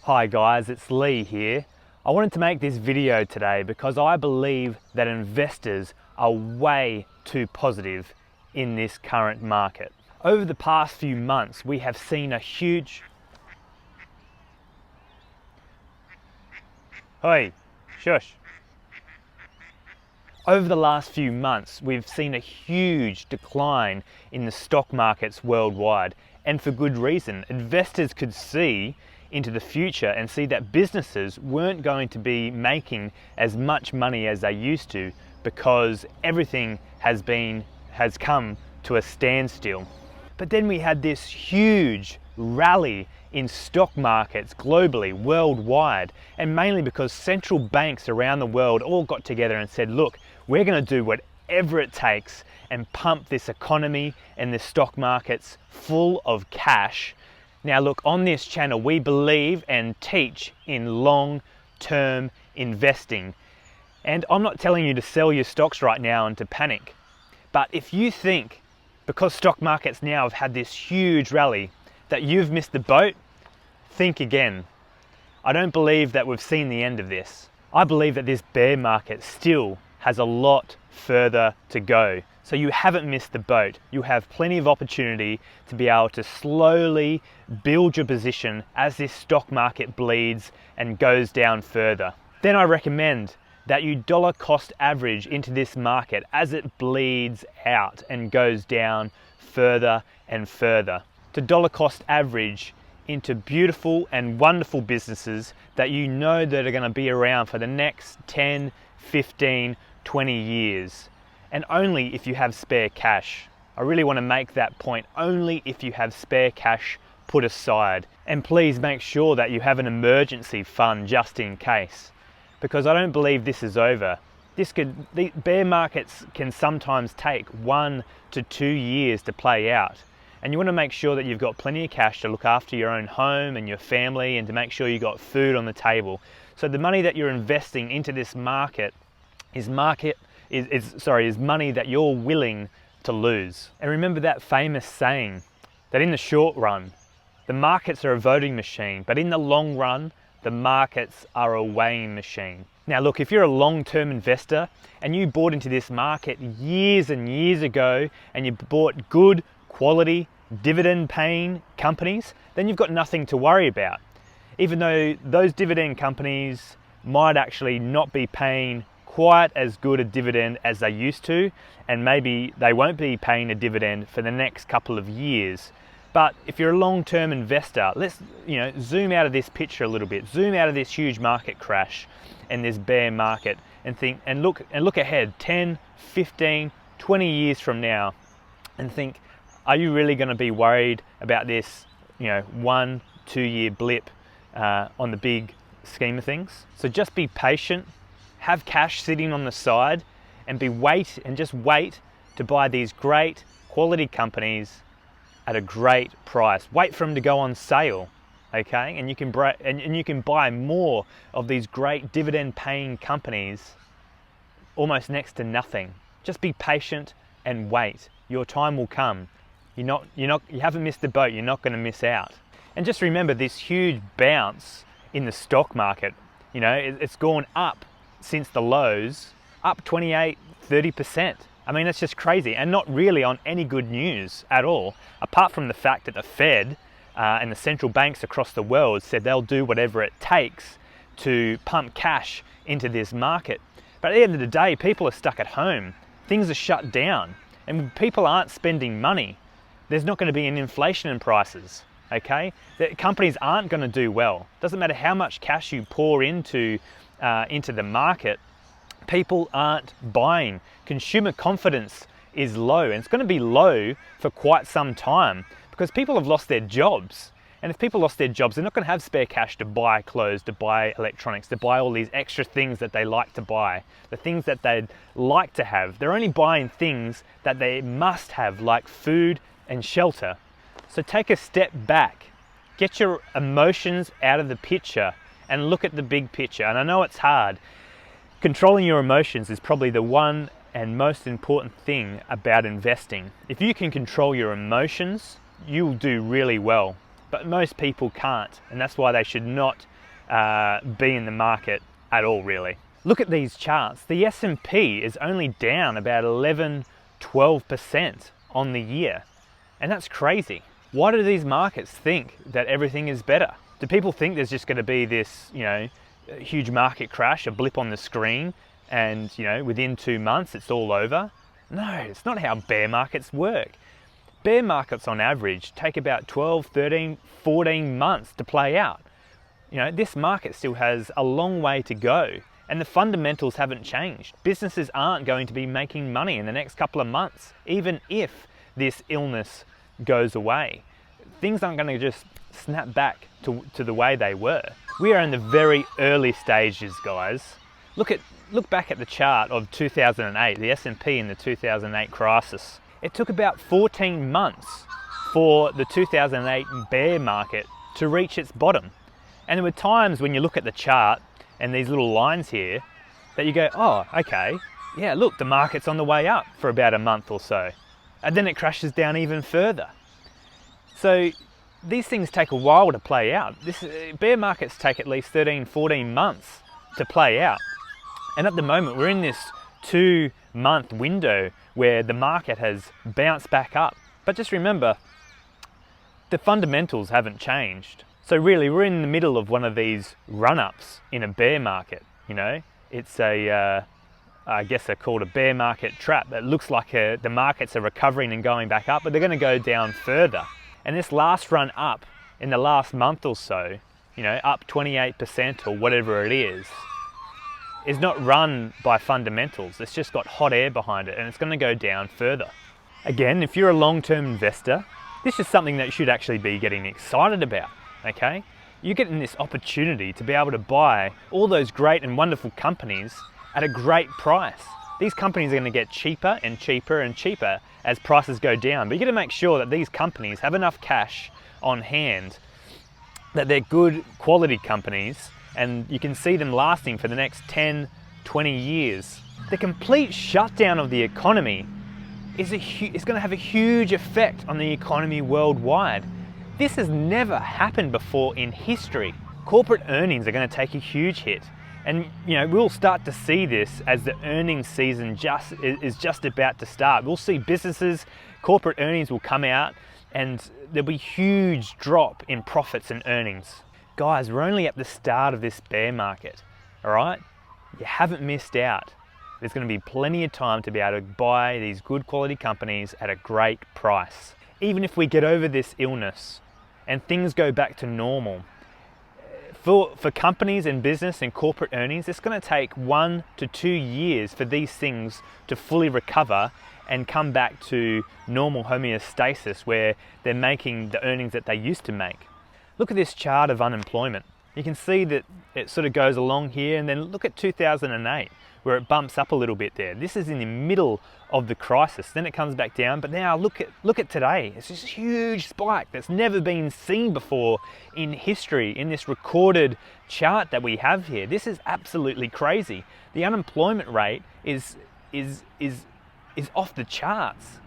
Hi guys, it's Lee here. I wanted to make this video today because I believe that investors are way too positive in this current market. Over the past few months, we have seen a huge... Oi, shush. Over the last few months, we've seen a huge decline in the stock markets worldwide, and for good reason. Investors could see into the future and see that businesses weren't going to be making as much money as they used to because everything has come to a standstill. But then we had this huge rally in stock markets globally, worldwide, and mainly because central banks around the world all got together and said, look, we're going to do whatever it takes and pump this economy and the stock markets full of cash. Now look, on this channel we believe and teach in long-term investing, and I'm not telling you to sell your stocks right now and to panic, but if you think because stock markets now have had this huge rally that you've missed the boat, think again. I don't believe that we've seen the end of this. I believe that this bear market still has a lot further to go. So you haven't missed the boat. You have plenty of opportunity to be able to slowly build your position as this stock market bleeds and goes down further. Then I recommend that you dollar cost average into this market as it bleeds out and goes down further and further. To dollar cost average into beautiful and wonderful businesses that you know that are going to be around for the next 10, 15, 20 years. And only if you have spare cash. I really want to make that point. Only if you have spare cash put aside. And please make sure that you have an emergency fund just in case. Because I don't believe this is over. The bear markets can sometimes take 1 to 2 years to play out. And you want to make sure that you've got plenty of cash to look after your own home and your family and to make sure you've got food on the table. So the money that you're investing into this market is money that you're willing to lose. And remember that famous saying that in the short run, the markets are a voting machine, but in the long run, the markets are a weighing machine. Now look, if you're a long-term investor and you bought into this market years and years ago and you bought good quality dividend-paying companies, then you've got nothing to worry about. Even though those dividend companies might actually not be paying quite as good a dividend as they used to, and maybe they won't be paying a dividend for the next couple of years. But if you're a long-term investor, let's zoom out of this picture a little bit, zoom out of this huge market crash and this bear market and think and look ahead 10, 15, 20 years from now and think, are you really going to be worried about this 1-2 year blip on the big scheme of things? So just be patient. Have cash sitting on the side and just wait to buy these great quality companies at a great price. Wait for them to go on sale, okay? And you can buy more of these great dividend-paying companies almost next to nothing. Just be patient and wait. Your time will come. You haven't missed the boat. You're not going to miss out. And just remember this huge bounce in the stock market. It's gone up since the lows, up 28, 30%. I mean, that's just crazy, and not really on any good news at all, apart from the fact that the Fed and the central banks across the world said they'll do whatever it takes to pump cash into this market. But at the end of the day, people are stuck at home. Things are shut down, and people aren't spending money. There's not going to be an inflation in prices, okay? The companies aren't going to do well. Doesn't matter how much cash you pour into the market, people aren't buying. Consumer confidence is low, and it's going to be low for quite some time because people have lost their jobs. And if people lost their jobs, they're not going to have spare cash to buy clothes, to buy electronics, to buy all these extra things that they like to buy, the things that they'd like to have. They're only buying things that they must have, like food and shelter. So take a step back, get your emotions out of the picture and look at the big picture. And I know it's hard. Controlling your emotions is probably the one and most important thing about investing. If you can control your emotions, you'll do really well. But most people can't, and that's why they should not be in the market at all, really. Look at these charts. The S&P is only down about 11-12% on the year, and that's crazy. Why do these markets think that everything is better? Do people think there's just going to be this, huge market crash, a blip on the screen, and within 2 months it's all over? No, it's not how bear markets work. Bear markets on average take about 12, 13, 14 months to play out. This market still has a long way to go, and the fundamentals haven't changed. Businesses aren't going to be making money in the next couple of months, even if this illness goes away. Things aren't going to just snap back to the way they were. We are in the very early stages, guys. Look back at the chart of 2008, the S&P in the 2008 crisis. It took about 14 months for the 2008 bear market to reach its bottom. And there were times when you look at the chart and these little lines here that you go, oh, okay, yeah, look, the market's on the way up for about a month or so. And then it crashes down even further. So these things take a while to play out. Bear markets take at least 13, 14 months to play out. And at the moment, we're in this 2-month window where the market has bounced back up. But just remember, the fundamentals haven't changed. So really, we're in the middle of one of these run-ups in a bear market. It's I guess they're called a bear market trap. It looks like the markets are recovering and going back up, but they're going to go down further. And this last run up in the last month or so, up 28% or whatever it is not run by fundamentals. It's just got hot air behind it, and it's going to go down further. Again, if you're a long-term investor, this is something that you should actually be getting excited about, okay? You're getting this opportunity to be able to buy all those great and wonderful companies at a great price. These companies are going to get cheaper and cheaper and cheaper as prices go down, but you got to make sure that these companies have enough cash on hand, that they're good quality companies, and you can see them lasting for the next 10, 20 years. The complete shutdown of the economy is going to have a huge effect on the economy worldwide. This has never happened before in history. Corporate earnings are going to take a huge hit. And we'll start to see this as the earnings season is just about to start. We'll see businesses, corporate earnings will come out, and there'll be huge drop in profits and earnings. Guys, we're only at the start of this bear market, all right? You haven't missed out. There's going to be plenty of time to be able to buy these good quality companies at a great price. Even if we get over this illness and things go back to normal, for companies and business and corporate earnings, it's going to take 1 to 2 years for these things to fully recover and come back to normal homeostasis where they're making the earnings that they used to make. Look at this chart of unemployment. You can see that it sort of goes along here, and then look at 2008 where it bumps up a little bit there. This is in the middle of the crisis. Then it comes back down, but now look at today. It's this huge spike that's never been seen before in history in this recorded chart that we have here. This is absolutely crazy. The unemployment rate is off the charts.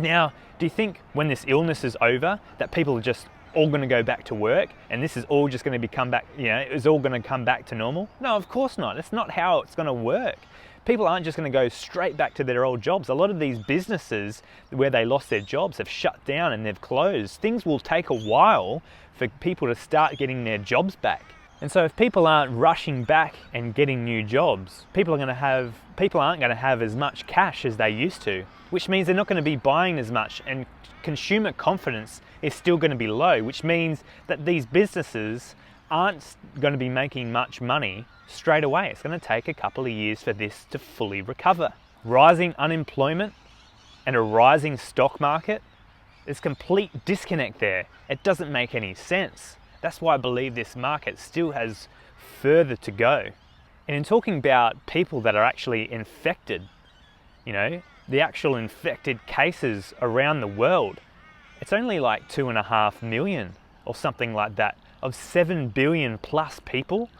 Now, do you think when this illness is over that people are just all going to go back to work and this is all just going to come back, it's all going to come back to normal? No, of course not. That's not how it's going to work. People aren't just going to go straight back to their old jobs. A lot of these businesses where they lost their jobs have shut down and they've closed. Things will take a while for people to start getting their jobs back. And so if people aren't rushing back and getting new jobs, people aren't going to have as much cash as they used to, which means they're not going to be buying as much, and consumer confidence is still going to be low, which means that these businesses aren't going to be making much money straight away. It's going to take a couple of years for this to fully recover. Rising unemployment and a rising stock market, there's complete disconnect there. It doesn't make any sense. That's why I believe this market still has further to go. And in talking about people that are actually infected, the actual infected cases around the world, it's only like 2.5 million or something like that of 7 billion plus people.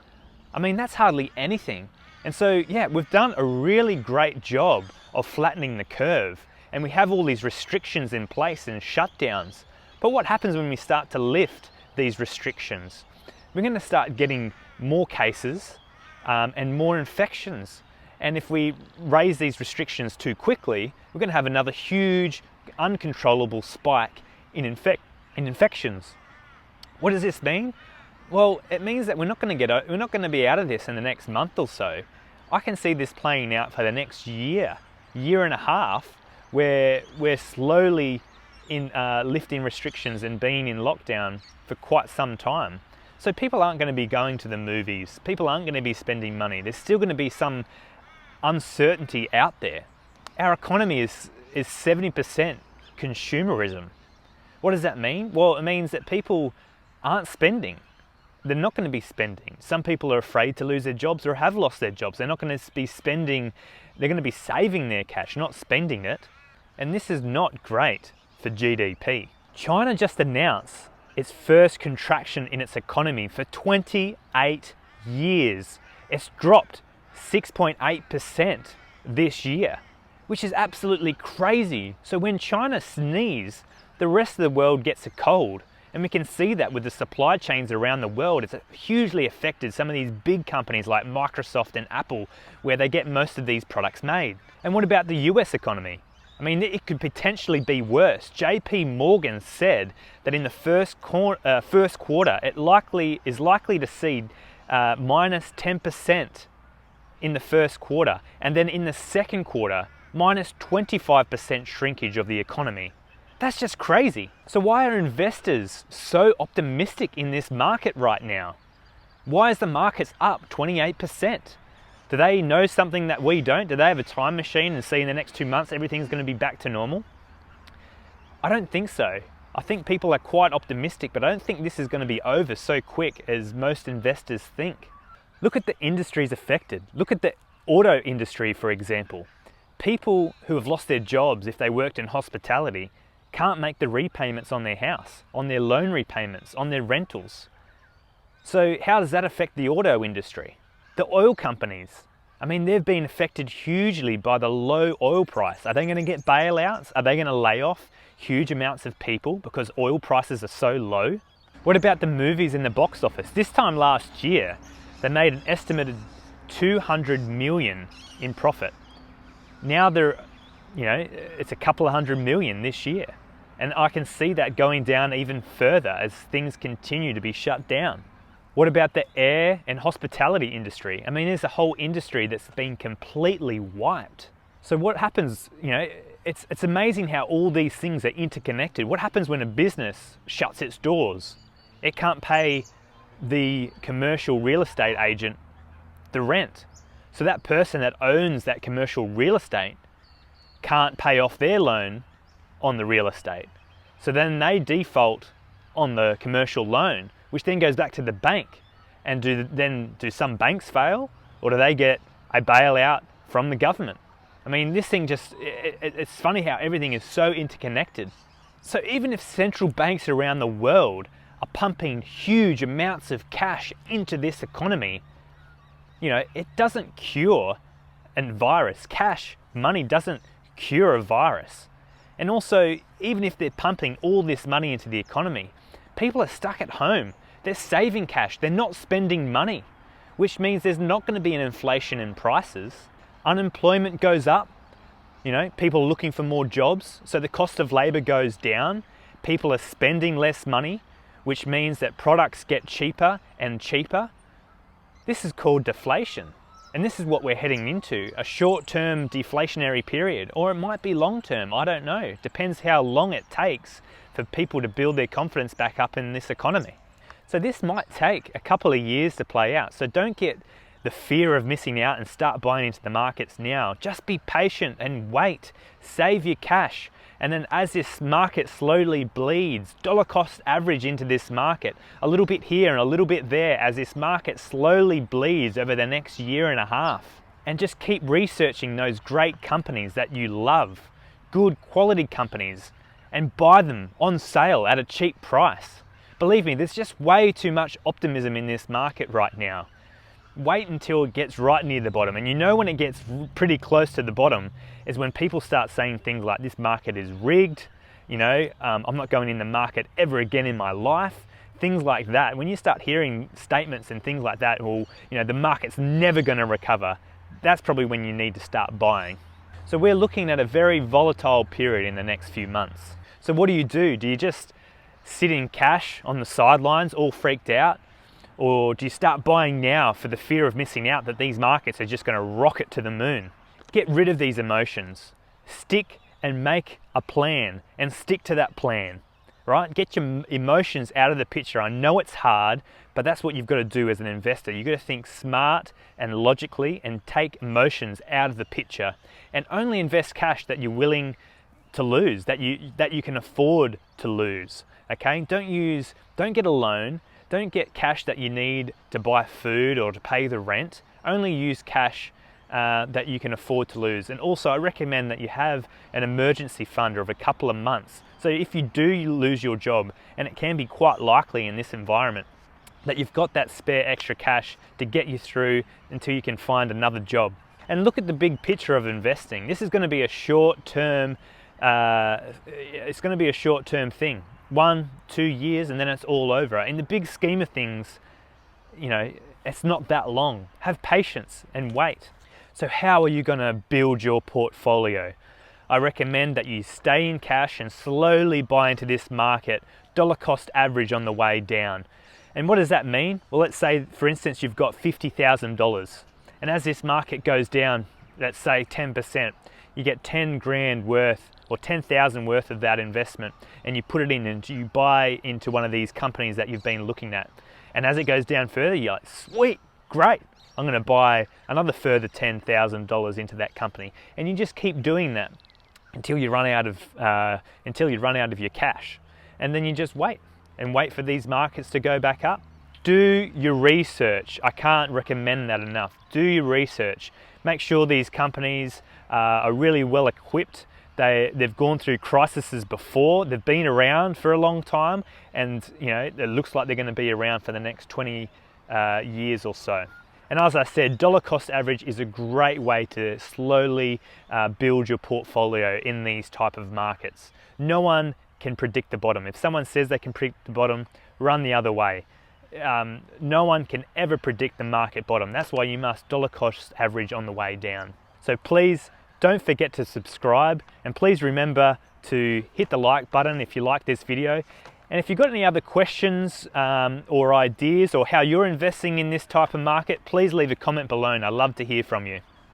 I mean, that's hardly anything. And so, yeah, we've done a really great job of flattening the curve, and we have all these restrictions in place and shutdowns. But what happens when we start to lift these restrictions? We're going to start getting more cases and more infections. And if we raise these restrictions too quickly, we're going to have another huge, uncontrollable spike in infections. What does this mean? Well, it means that we're not going to be out of this in the next month or so. I can see this playing out for the next year and a half, where we're slowly lifting restrictions and being in lockdown for quite some time. So people aren't going to be going to the movies. People aren't going to be spending money. There's still going to be some uncertainty out there. Our economy is 70% consumerism. What does that mean? Well, it means that people aren't spending. They're not going to be spending. Some people are afraid to lose their jobs or have lost their jobs. They're not going to be spending. They're going to be saving their cash, not spending it. And this is not great for GDP. China just announced its first contraction in its economy for 28 years. It's dropped 6.8% this year, which is absolutely crazy. So when China sneezes, the rest of the world gets a cold. And we can see that with the supply chains around the world. It's hugely affected some of these big companies like Microsoft and Apple, where they get most of these products made. And what about the US economy? I mean, it could potentially be worse. JP Morgan said that in the first quarter, it is likely to see minus 10% in the first quarter, and then in the second quarter, minus 25% shrinkage of the economy. That's just crazy. So why are investors so optimistic in this market right now? Why is the market up 28%? Do they know something that we don't? Do they have a time machine and see in the next 2 months everything's going to be back to normal? I don't think so. I think people are quite optimistic, but I don't think this is going to be over so quick as most investors think. Look at the industries affected. Look at the auto industry, for example. People who have lost their jobs if they worked in hospitality can't make the repayments on their house, on their loan repayments, on their rentals. So how does that affect the auto industry? The oil companies, I mean, they've been affected hugely by the low oil price. Are they going to get bailouts? Are they going to lay off huge amounts of people because oil prices are so low? What about the movies in the box office? This time last year, they made an estimated 200 million in profit. Now it's a couple of 100 million this year. And I can see that going down even further as things continue to be shut down. What about the air and hospitality industry? I mean, there's a whole industry that's been completely wiped. So what happens, it's amazing how all these things are interconnected. What happens when a business shuts its doors? It can't pay the commercial real estate agent the rent. So that person that owns that commercial real estate can't pay off their loan on the real estate. So then they default on the commercial loan, which then goes back to the bank. And do some banks fail, or do they get a bailout from the government? I mean, this thing it's funny how everything is so interconnected. So even if central banks around the world are pumping huge amounts of cash into this economy, it doesn't cure a virus. Cash, money doesn't cure a virus. And also, even if they're pumping all this money into the economy, people are stuck at home. They're saving cash. They're not spending money, which means there's not going to be an inflation in prices. Unemployment goes up. People are looking for more jobs, so the cost of labor goes down. People are spending less money, which means that products get cheaper and cheaper. This is called deflation. And this is what we're heading into, a short-term deflationary period, or it might be long-term, I don't know. Depends how long it takes for people to build their confidence back up in this economy. So this might take a couple of years to play out. So don't get the fear of missing out and start buying into the markets now. Just be patient and wait, save your cash. And then as this market slowly bleeds, dollar cost average into this market, a little bit here and a little bit there as this market slowly bleeds over the next year and a half. And just keep researching those great companies that you love, good quality companies, and buy them on sale at a cheap price. Believe me, there's just way too much optimism in this market right now. Wait until it gets right near the bottom. And when it gets pretty close to the bottom is when people start saying things like, this market is rigged, I'm not going in the market ever again in my life. things like that, when you start hearing statements and things like that, well, you know, the market's never going to recover, that's probably when you need to start buying. So we're looking at a very volatile period in the next few months. So what do? Do you just sit in cash on the sidelines all freaked out? Or do you start buying now for the fear of missing out that these markets are just going to rocket to the moon? Get rid of these emotions. Stick and make a plan and stick to that plan, right? Get your emotions out of the picture. I know it's hard, but that's what you've got to do as an investor. You've got to think smart and logically and take emotions out of the picture, and only invest cash that you're willing to lose, that you can afford to lose. Okay? Don't get a loan. Don't get cash that you need to buy food or to pay the rent. Only use cash that you can afford to lose. And also, I recommend that you have an emergency fund of a couple of months. So if you do lose your job, and it can be quite likely in this environment, that you've got that spare extra cash to get you through until you can find another job. And look at the big picture of investing. This is going to be a short-term, it's going to be a short-term thing. 1-2 years, and then it's all over. In the big scheme of things, you know, it's not that long. Have patience and wait. So how are you going to build your portfolio? I recommend that you stay in cash and slowly buy into this market, dollar cost average on the way down. And what does that mean? Well, let's say, for instance, you've got $50,000, and as this market goes down, let's say 10%, you get 10 grand worth or 10,000 worth of that investment, and you put it in and you buy into one of these companies that you've been looking at. And as it goes down further, you're like, sweet, great, I'm going to buy another further $10,000 into that company. And you just keep doing that until you run out of your cash. And then you just wait for these markets to go back up. Do your research. I can't recommend that enough. Do your research. Make sure these companies are really well equipped. They've gone through crises before. They've been around for a long time, and you know, it looks like they're going to be around for the next 20 years or so. And as I said, dollar cost average is a great way to slowly build your portfolio in these type of markets. No one can predict the bottom. If someone says they can predict the bottom, run the other way. No one can ever predict the market bottom. That's why you must dollar cost average on the way down. So please don't forget to subscribe, and please remember to hit the like button if you like this video. And if you've got any other questions or ideas or how you're investing in this type of market, please leave a comment below, and I'd love to hear from you.